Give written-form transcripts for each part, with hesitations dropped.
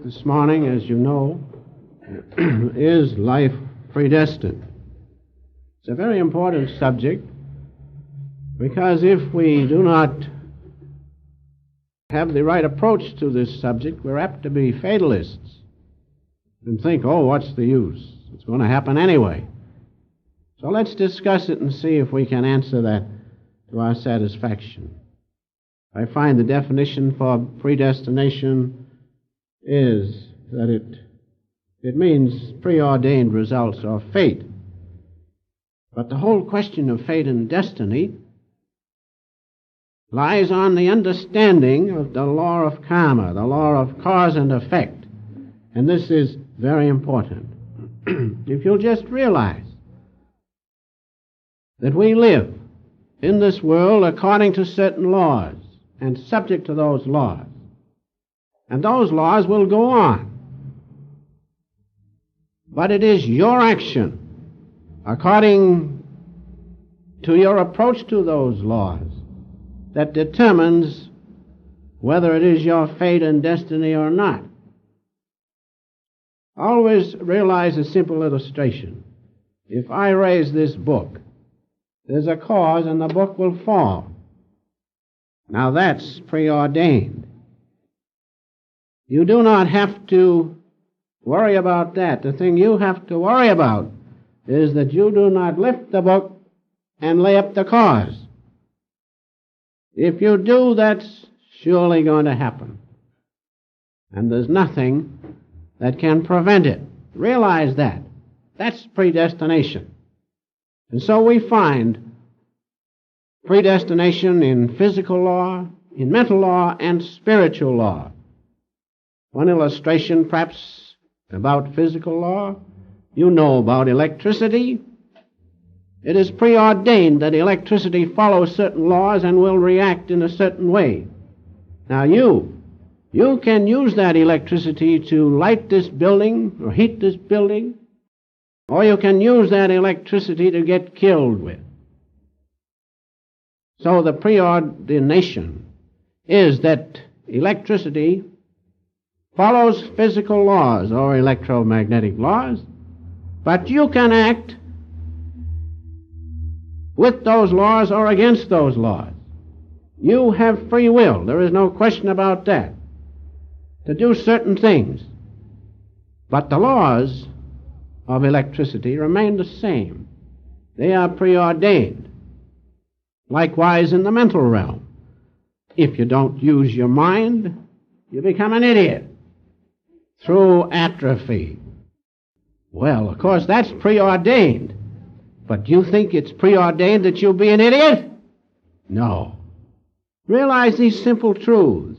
This morning, as you know, is life predestined. It's a very important subject because if we do not have the right approach to this subject, we're apt to be fatalists and think, oh, what's the use? It's going to happen anyway. So let's discuss it and see if we can answer that to our satisfaction. I find the definition for predestination is that it means preordained results or fate. But the whole question of fate and destiny lies on the understanding of the law of karma, the law of cause and effect. And this is very important. If you'll just realize that we live in this world according to certain laws and subject to those laws, and those laws will go on. But it is your action, according to your approach to those laws, that determines whether it is your fate and destiny or not. Always realize a simple illustration. If I raise this book, there's a cause and the book will fall. Now that's preordained. You do not have to worry about that. The thing you have to worry about is that you do not lift the book and lay up the cause. If you do, that's surely going to happen. And there's nothing that can prevent it. Realize that. That's predestination. And so we find predestination in physical law, in mental law, and spiritual law. One illustration, perhaps, about physical law. You know about electricity. It is preordained that electricity follows certain laws and will react in a certain way. Now you can use that electricity to light this building or heat this building, or you can use that electricity to get killed with. So the preordination is that electricity follows physical laws or electromagnetic laws, but you can act with those laws or against those laws. You have free will. There is no question about that, to do certain things. But the laws of electricity remain the same. They are preordained. Likewise in the mental realm. If you don't use your mind, you become an idiot through atrophy. Well, of course, that's preordained. But do you think it's preordained that you'll be an idiot? No. Realize these simple truths.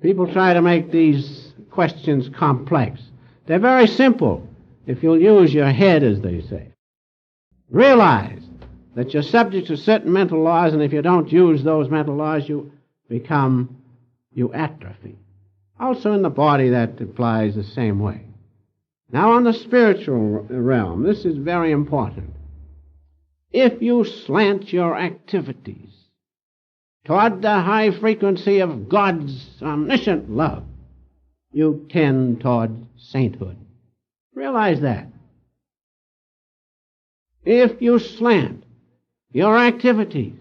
People try to make these questions complex. They're very simple if you'll use your head, as they say. Realize that you're subject to certain mental laws, and if you don't use those mental laws, you atrophy. Also in the body, that applies the same way. Now on the spiritual realm, this is very important. If you slant your activities toward the high frequency of God's omniscient love, you tend toward sainthood. Realize that. If you slant your activities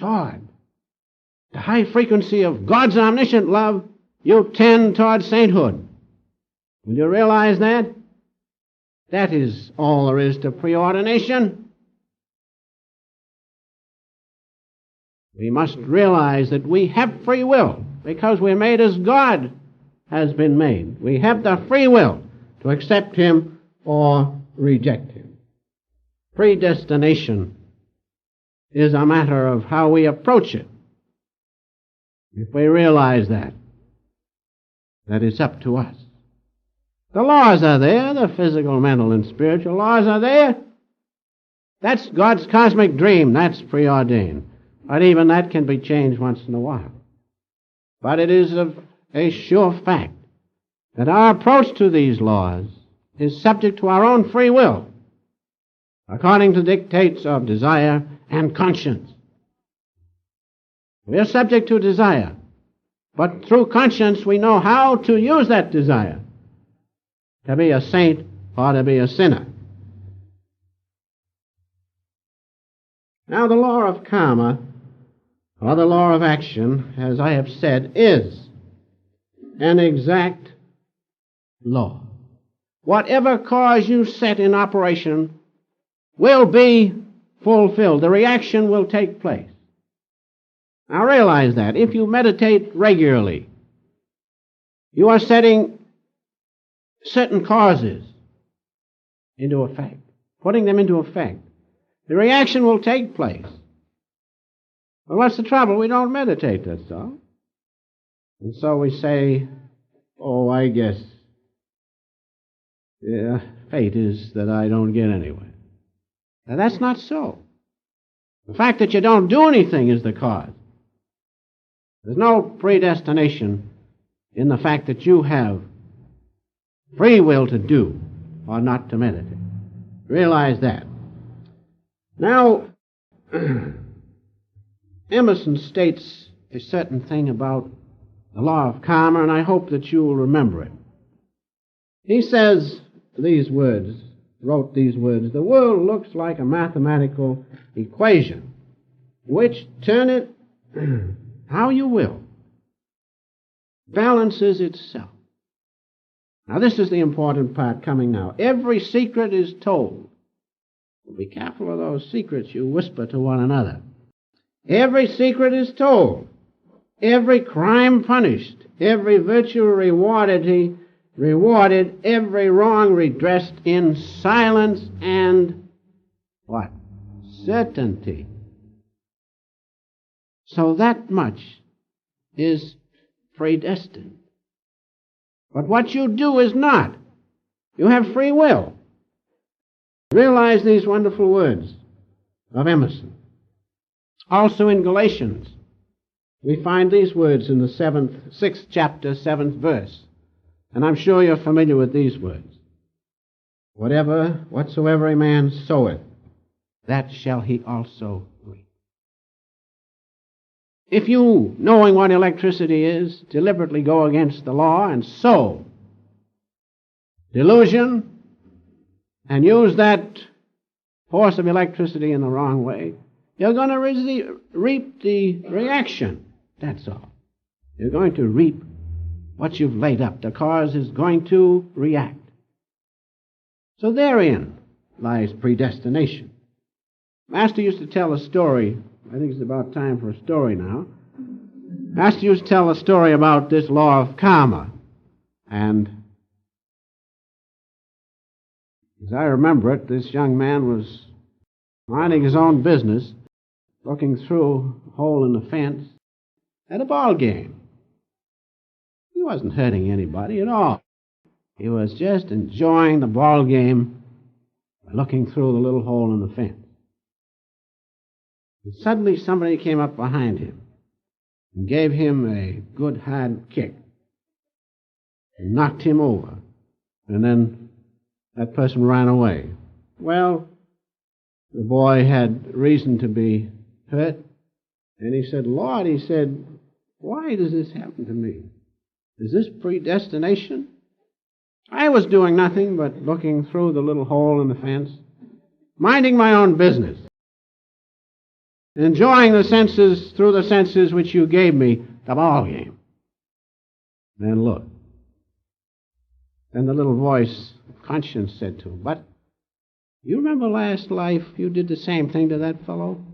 toward the high frequency of God's omniscient love, you tend toward sainthood. Will you realize that? That is all there is to preordination. We must realize that we have free will because we're made as God has been made. We have the free will to accept Him or reject Him. Predestination is a matter of how we approach it. If we realize that it's up to us. The laws are there, the physical, mental, and spiritual laws are there. That's God's cosmic dream. That's preordained. But even that can be changed once in a while. But it is a sure fact that our approach to these laws is subject to our own free will, according to dictates of desire and conscience. We are subject to desire. But through conscience we know how to use that desire to be a saint or to be a sinner. Now the law of karma, or the law of action, as I have said, is an exact law. Whatever cause you set in operation will be fulfilled. The reaction will take place. Now realize that. If you meditate regularly, you are setting certain causes into effect, putting them into effect. The reaction will take place. But what's the trouble? We don't meditate, that's all. And so we say, oh, I guess fate is that I don't get anywhere. Now that's not so. The fact that you don't do anything is the cause. There's no predestination in the fact that you have free will to do or not to meditate. Realize that. Now, Emerson states a certain thing about the law of karma, and I hope that you will remember it. He says these words, wrote these words, "The world looks like a mathematical equation, which, turn it how you will, balances itself." Now this is the important part coming now. Every secret is told. Be careful of those secrets you whisper to one another. Every secret is told. Every crime punished. Every virtue rewarded, every wrong redressed in silence and what? Certainty. So that much is predestined. But what you do is not. You have free will. Realize these wonderful words of Emerson. Also in Galatians, we find these words in the 6th chapter, 7th verse. And I'm sure you're familiar with these words. Whatsoever a man soweth, that shall he also reap. If you, knowing what electricity is, deliberately go against the law and sow delusion and use that force of electricity in the wrong way, you're going to reap the reaction. That's all. You're going to reap what you've laid up. The cause is going to react. So therein lies predestination. Master used to tell a story. I think it's about time for a story now. Master used to tell a story about this law of karma. And as I remember it, this young man was minding his own business, looking through a hole in the fence at a ball game. He wasn't hurting anybody at all. He was just enjoying the ball game by looking through the little hole in the fence. And suddenly somebody came up behind him and gave him a good hard kick and knocked him over. And then that person ran away. Well, the boy had reason to be hurt. And he said, "Lord," he said, "why does this happen to me? Is this predestination? I was doing nothing but looking through the little hole in the fence, minding my own business, enjoying the senses through the senses which you gave me, the ball game. Then look." Then the little voice of conscience said to him, "But you remember last life you did the same thing to that fellow?"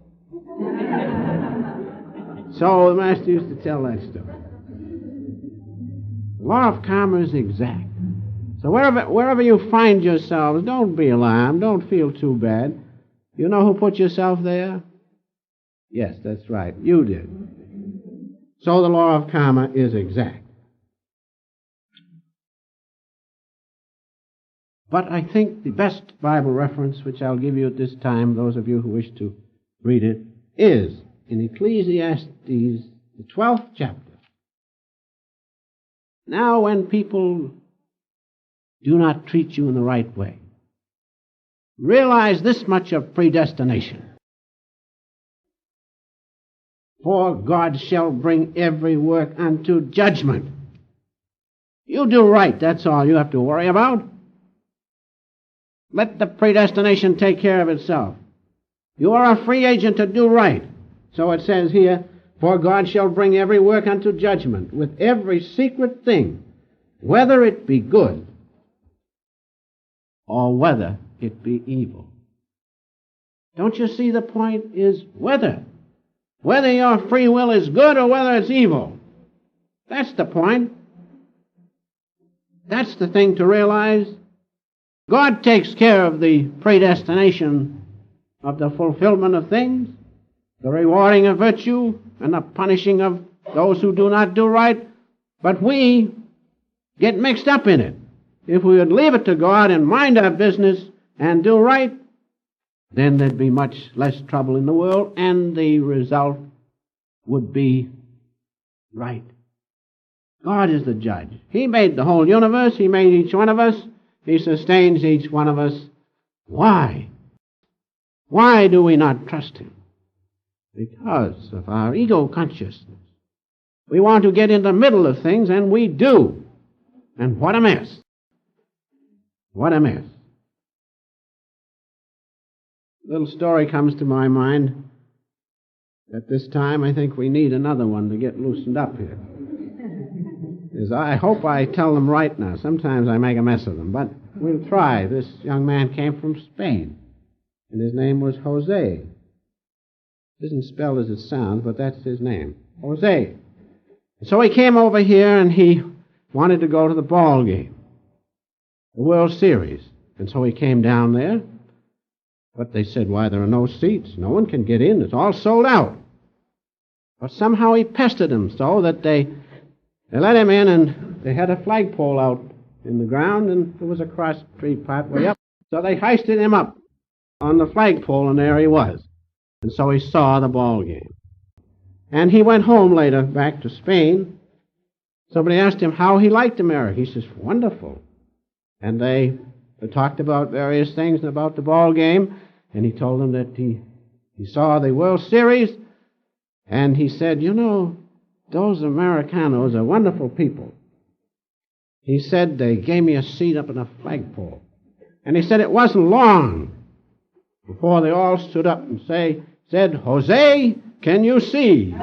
So the master used to tell that story. The law of karma is exact. So wherever you find yourselves, don't be alarmed, don't feel too bad. You know who put yourself there? Yes, that's right, you did. So the law of karma is exact. But I think the best Bible reference, which I'll give you at this time, those of you who wish to read it, is in Ecclesiastes, the 12th chapter. Now, when people do not treat you in the right way, realize this much of predestination. for God shall bring every work unto judgment. You do right, that's all you have to worry about. Let the predestination take care of itself. You are a free agent to do right. So it says here, for God shall bring every work unto judgment, with every secret thing, whether it be good or whether it be evil. Don't you see the point is whether? Whether your free will is good or whether it's evil. That's the point. That's the thing to realize. God takes care of the predestination of the fulfillment of things, the rewarding of virtue and the punishing of those who do not do right, but we get mixed up in it. If we would leave it to God and mind our business and do right, then there'd be much less trouble in the world, and the result would be right. God is the judge. He made the whole universe. He made each one of us. He sustains each one of us. Why? Why do we not trust Him? Because of our ego consciousness. We want to get in the middle of things, and we do. And what a mess. What a mess. A little story comes to my mind. At this time, I think we need another one to get loosened up here. I hope I tell them right now. Sometimes I make a mess of them, but we'll try. This young man came from Spain, and his name was Jose. It isn't spelled as it sounds, but that's his name, Jose. So he came over here, and he wanted to go to the ball game, the World Series. And so he came down there, but they said, why, there are no seats. No one can get in. It's all sold out. But somehow he pestered them so that they let him in, and they had a flagpole out in the ground, and there was a cross-tree pathway up. So they hoisted him up on the flagpole, and there he was. And so he saw the ball game. And he went home later, back to Spain. Somebody asked him how he liked America. He says, wonderful. And they talked about various things about the ball game, and he told them that he saw the World Series, and he said, you know, those Americanos are wonderful people. He said they gave me a seat up in a flagpole. And he said it wasn't long before they all stood up and said, Jose, can you see?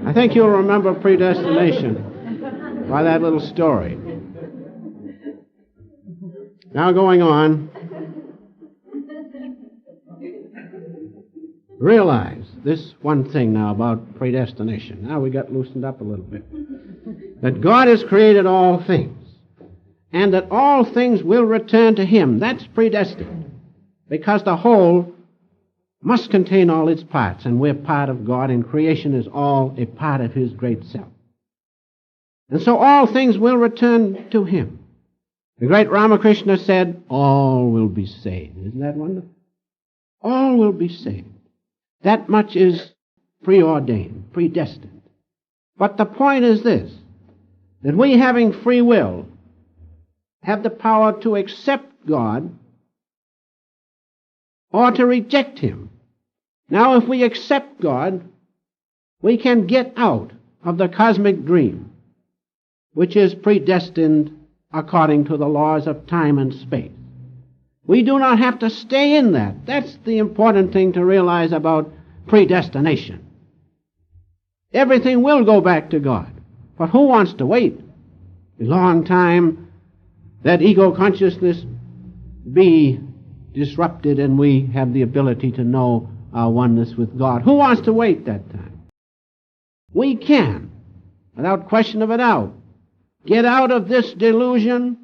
I think you'll remember predestination by that little story. Now going on, realize this one thing now about predestination. Now we got loosened up a little bit. That God has created all things, and that all things will return to Him. That's predestined, because the whole must contain all its parts, and we're part of God, and creation is all a part of His great self. And so all things will return to Him. The great Ramakrishna said, all will be saved. Isn't that wonderful? All will be saved. That much is preordained, predestined. But the point is this, that we, having free will, have the power to accept God or to reject Him. Now, if we accept God, we can get out of the cosmic dream, which is predestined according to the laws of time and space. We do not have to stay in that. That's the important thing to realize about predestination. Everything will go back to God. But who wants to wait a long time that ego consciousness be disrupted and we have the ability to know our oneness with God? Who wants to wait that time? We can, without question of a doubt. Get out of this delusion,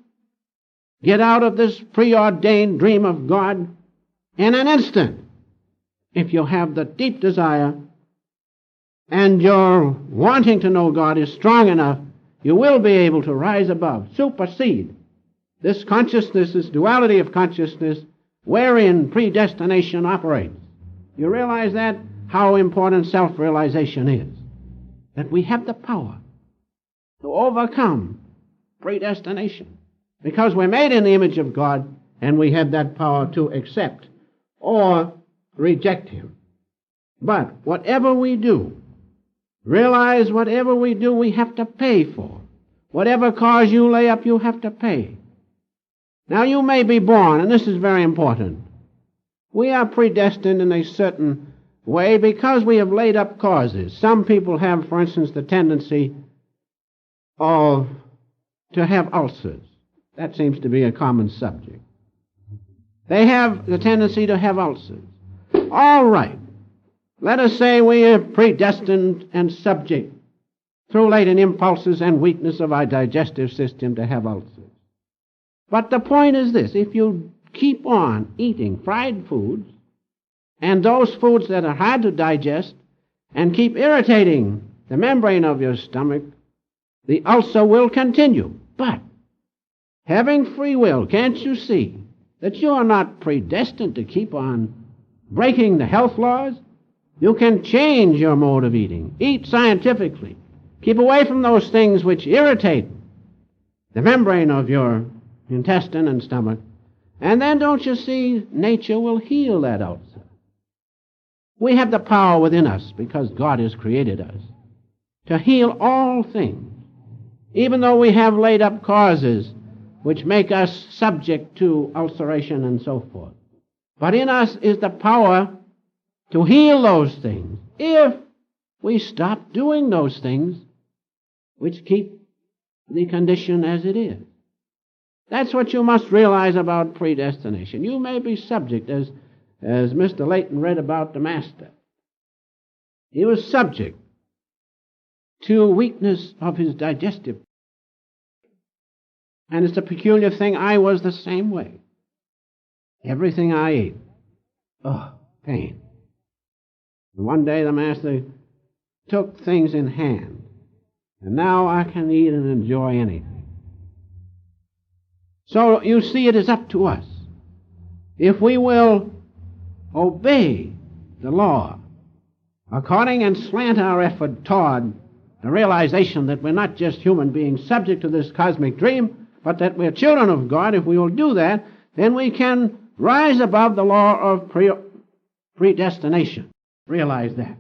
get out of this preordained dream of God in an instant. If you have the deep desire and your wanting to know God is strong enough, you will be able to rise above, supersede this consciousness, this duality of consciousness wherein predestination operates. You realize that? How important self-realization is. That we have the power to overcome predestination. because we're made in the image of God, and we have that power to accept or reject him. But whatever we do, realize whatever we do, we have to pay for. Whatever cause you lay up, you have to pay. Now, you may be born, and this is very important. We are predestined in a certain way because we have laid up causes. Some people have, for instance, the tendency to have ulcers. That seems to be a common subject. They have the tendency to have ulcers. All right. Let us say we are predestined and subject through latent impulses and weakness of our digestive system to have ulcers. But the point is this: if you keep on eating fried foods and those foods that are hard to digest and keep irritating the membrane of your stomach, the ulcer will continue. But having free will, can't you see that you are not predestined to keep on breaking the health laws? You can change your mode of eating. Eat scientifically. Keep away from those things which irritate the membrane of your intestine and stomach. And then, don't you see, nature will heal that ulcer. We have the power within us, because God has created us, to heal all things, even though we have laid up causes which make us subject to ulceration and so forth. But in us is the power to heal those things if we stop doing those things which keep the condition as it is. That's what you must realize about predestination. You may be subject, as Mr. Layton read about the Master. He was subject to weakness of his digestive. And it's a peculiar thing, I was the same way. Everything I ate, pain. And one day the Master took things in hand, and now I can eat and enjoy anything. So you see, it is up to us. If we will obey the law according and slant our effort toward the realization that we're not just human beings subject to this cosmic dream, but that we're children of God, if we will do that, then we can rise above the law of predestination. Realize that.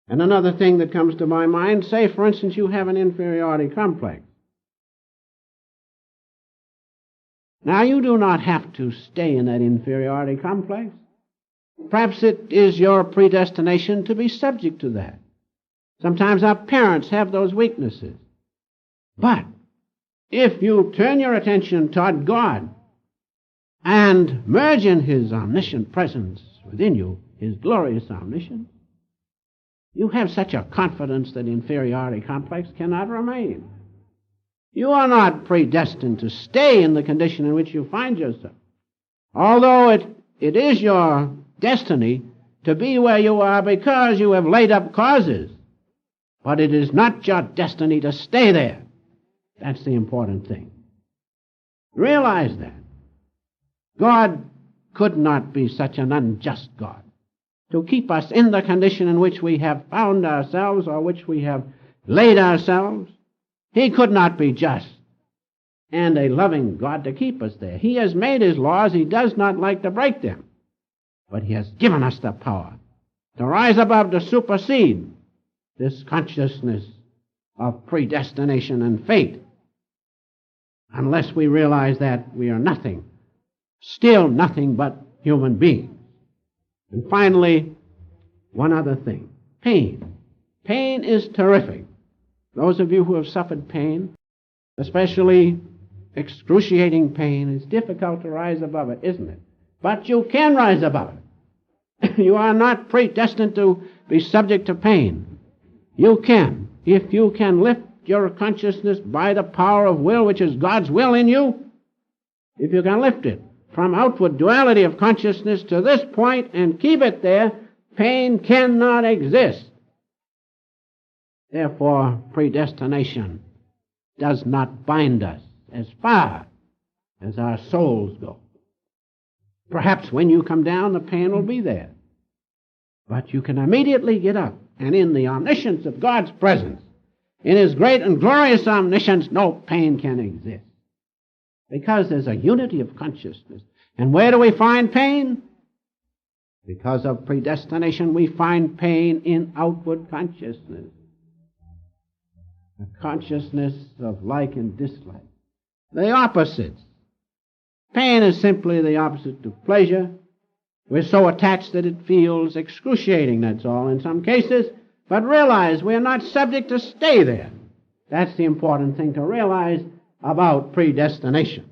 And another thing that comes to my mind, say, for instance, you have an inferiority complex. Now, you do not have to stay in that inferiority complex. Perhaps it is your predestination to be subject to that. Sometimes our parents have those weaknesses. But if you turn your attention toward God and merge in his omniscient presence within you, his glorious omniscience, you have such a confidence that inferiority complex cannot remain. You are not predestined to stay in the condition in which you find yourself. Although it is your destiny to be where you are because you have laid up causes, but it is not your destiny to stay there. That's the important thing. Realize that. God could not be such an unjust God to keep us in the condition in which we have found ourselves or which we have laid ourselves. He could not be just and a loving God to keep us there. He has made his laws. He does not like to break them. But he has given us the power to rise above, to supersede this consciousness of predestination and fate. Unless we realize that we are nothing, still nothing but human beings. And finally, one other thing. Pain. Pain is terrific. Those of you who have suffered pain, especially excruciating pain, it's difficult to rise above it, isn't it? But you can rise above it. You are not predestined to be subject to pain. You can. If you can lift your consciousness by the power of will, which is God's will in you, if you can lift it from outward duality of consciousness to this point and keep it there, pain cannot exist. Therefore, predestination does not bind us as far as our souls go. Perhaps when you come down, the pain will be there. But you can immediately get up, and in the omniscience of God's presence, in his great and glorious omniscience, no pain can exist. Because there's a unity of consciousness. And where do we find pain? Because of predestination, we find pain in outward consciousness. The consciousness of like and dislike. The opposites. Pain is simply the opposite of pleasure. We're so attached that it feels excruciating, that's all, in some cases. But realize we're not subject to stay there. That's the important thing to realize about predestination.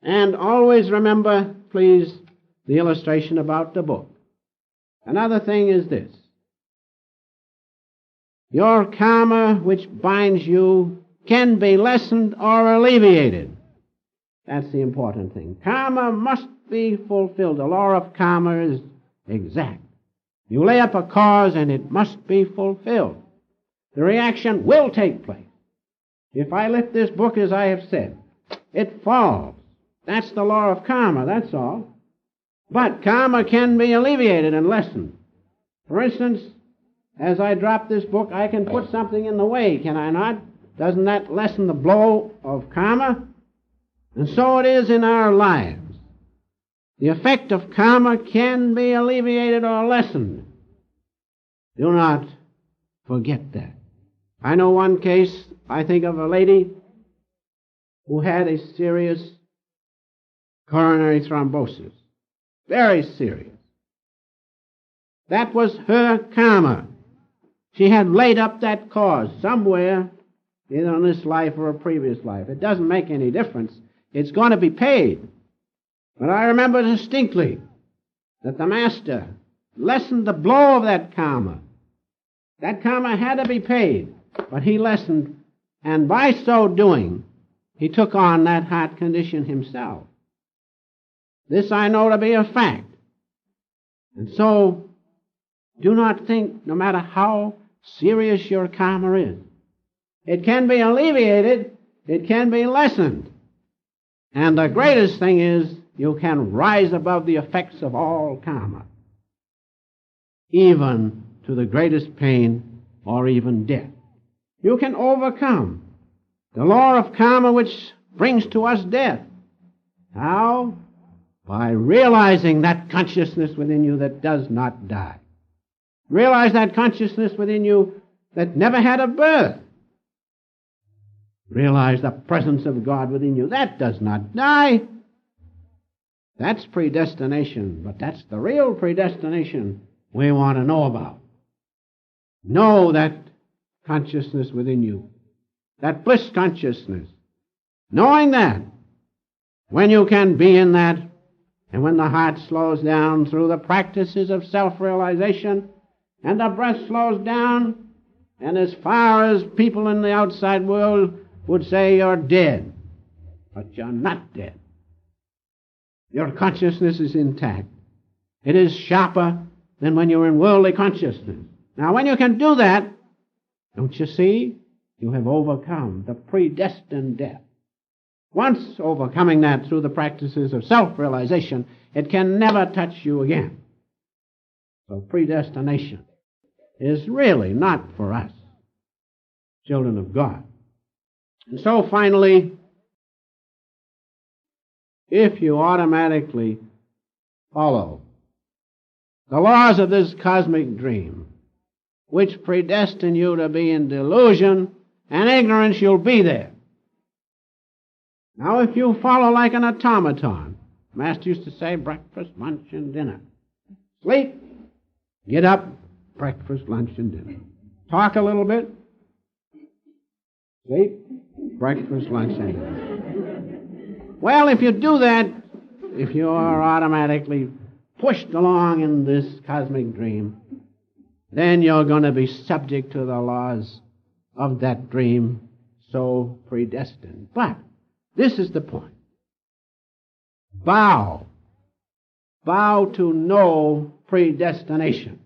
And always remember, please, the illustration about the book. Another thing is this. Your karma, which binds you, can be lessened or alleviated. That's the important thing. Karma must be fulfilled. The law of karma is exact. You lay up a cause and it must be fulfilled. The reaction will take place. If I lift this book as I have said, it falls. That's the law of karma, that's all. But karma can be alleviated and lessened. For instance, as I drop this book, I can put something in the way, can I not? Doesn't that lessen the blow of karma? And so it is in our lives. The effect of karma can be alleviated or lessened. Do not forget that. I know one case, I think of a lady who had a serious coronary thrombosis. Very serious. That was her karma. She had laid up that cause somewhere, either in this life or a previous life. It doesn't make any difference. It's going to be paid. But I remember distinctly that the Master lessened the blow of that karma. That karma had to be paid, but he lessened, and by so doing, he took on that heart condition himself. This I know to be a fact. And so, do not think, no matter how serious your karma is, it can be alleviated, it can be lessened. And the greatest thing is, you can rise above the effects of all karma, even to the greatest pain or even death. You can overcome the law of karma which brings to us death. How? By realizing that consciousness within you that does not die. Realize that consciousness within you that never had a birth. Realize the presence of God within you. That does not die. That's predestination, but that's the real predestination we want to know about. Know that consciousness within you, that bliss consciousness. Knowing that, when you can be in that, and when the heart slows down through the practices of self-realization, and the breath slows down, and as far as people in the outside world would say you're dead, but you're not dead. Your consciousness is intact. It is sharper than when you're in worldly consciousness. Now, when you can do that, don't you see? You have overcome the predestined death. Once overcoming that through the practices of self-realization, it can never touch you again. So predestination is really not for us, children of God. And so finally, if you automatically follow the laws of this cosmic dream, which predestine you to be in delusion and ignorance, you'll be there. Now, if you follow like an automaton, Master used to say breakfast, lunch, and dinner. Sleep, get up, breakfast, lunch, and dinner. Talk a little bit, sleep, breakfast, lunch, and dinner. Well, if you do that, if you are automatically pushed along in this cosmic dream, then you're going to be subject to the laws of that dream, so predestined. But this is the point. Vow to know predestination.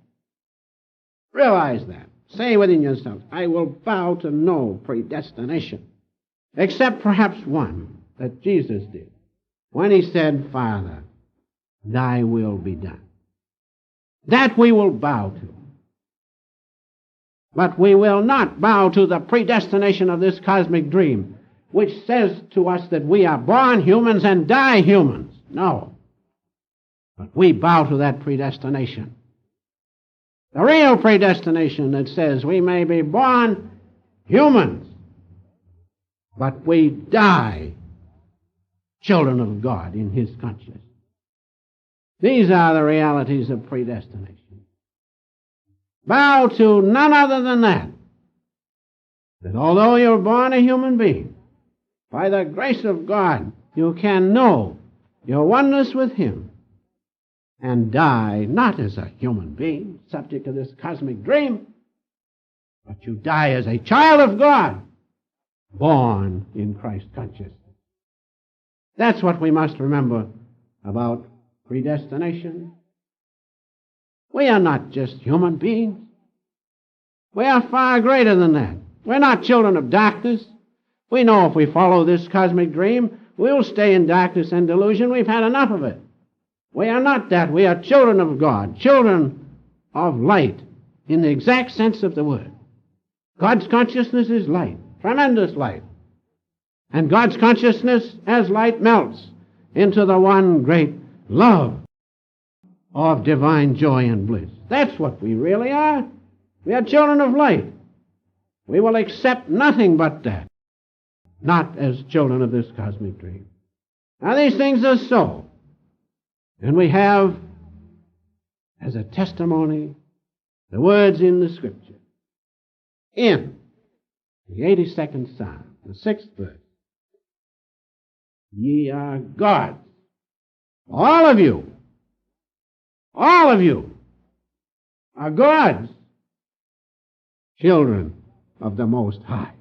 Realize that. Say within yourself, I will vow to know predestination. Except perhaps one that Jesus did, when he said, Father, thy will be done. That we will bow to. But we will not bow to the predestination of this cosmic dream. which says to us that we are born humans and die humans. No. But we bow to that predestination. The real predestination that says we may be born humans, but we die children of God in His consciousness. These are the realities of predestination. Bow to none other than that although you're born a human being, by the grace of God, you can know your oneness with Him and die not as a human being, subject to this cosmic dream, but you die as a child of God, born in Christ consciousness. That's what we must remember about predestination. We are not just human beings. We are far greater than that. We're not children of darkness. We know if we follow this cosmic dream, we'll stay in darkness and delusion. We've had enough of it. We are not that. We are children of God, children of light, in the exact sense of the word. God's consciousness is light, tremendous light. And God's consciousness as light melts into the one great love of divine joy and bliss. That's what we really are. We are children of light. We will accept nothing but that, not as children of this cosmic dream. Now these things are so. And we have, as a testimony, the words in the Scripture. In the 82nd Psalm, the 6th verse, ye are gods, all of you are gods, children of the Most High.